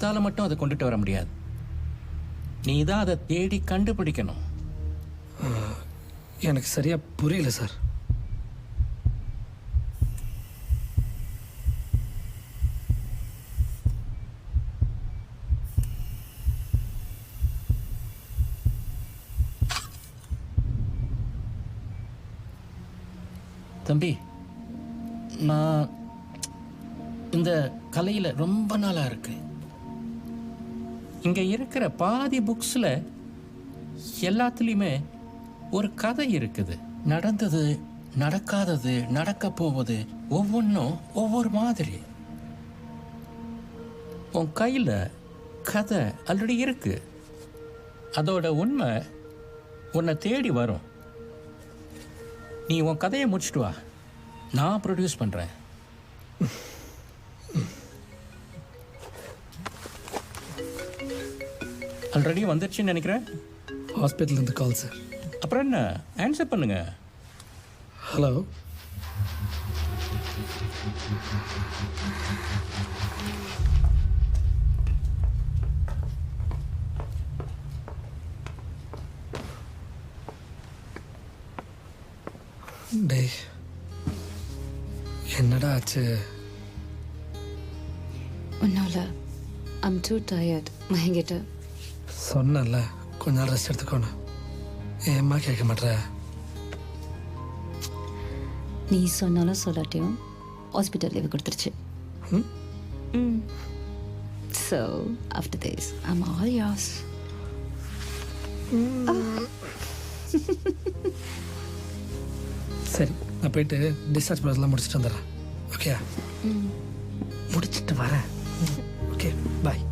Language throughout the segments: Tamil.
பணத்தால மட்டும் அதை கொண்டுட்டு வர முடியாது. நீ தான் அதை தேடி கண்டுபிடிக்கணும். எனக்கு சரியா புரியல சார். தம்பி, நான் இந்த கலையில் ரொம்ப நாளாக இருக்கு. இங்கே இருக்கிற பாதி புக்ஸில் எல்லாத்துலேயுமே ஒரு கதை இருக்குது. நடந்தது, நடக்காதது, நடக்க போவது ஒவ்வொன்றும் ஒவ்வொரு மாதிரி. உன் கையில் கதை ஆல்ரெடி இருக்கு. அதோட உண்மை உன்னை தேடி வரும். நீ உன் கதையை முடிச்சுட்டு வா, நான் ப்ரொடியூஸ் பண்ணுறேன். ஆல்ரெடி வந்துருச்சுன்னு நினைக்கிறேன். ஹாஸ்பிட்டல்லேருந்து கால் சார். அப்புறம் என்ன, ஆன்சர் பண்ணுங்க. ஹலோ. டேய், என்னடா ஆச்சு? ஒன்றும் I'm too tired. மயங்கிட்ட. சொன்னல கொஞ்ச நாள் ரெஸ்ட் எடுத்துக்கோணும். ஏம்மா கேட்க மாட்டேற? நீ சொன்னாலும் சொல்லாட்டியும் ஹாஸ்பிட்டல் லீவு கொடுத்துருச்சு. So after this I'm all yours. சரி, நான் போயிட்டு டிஸ்சார்ஜ் ப்ராசஸ்லாம் முடிச்சுட்டு வந்துடுறேன். ஓகே, முடிச்சுட்டு வரேன். ஓகே, பாய்.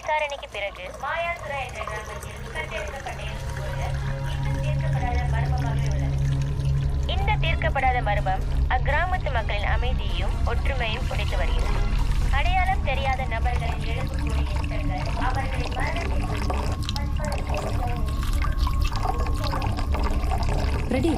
விசாரணைக்கு பிறகு மாயாசுரா என்ற கிராமத்தில் கண்டெடுக்கப்பட்டிருக்கும் இந்த தீர்க்கப்படாத மர்மம் அக்கிராமத்து மக்களின் அமைதியையும் ஒற்றுமையும் உடைத்து வருகிறது. அடையாளம் தெரியாத நபர்களின் எழுப்புக்கூடிய எச்சங்கள் அவர்களின் மரணத்தை ரெடி.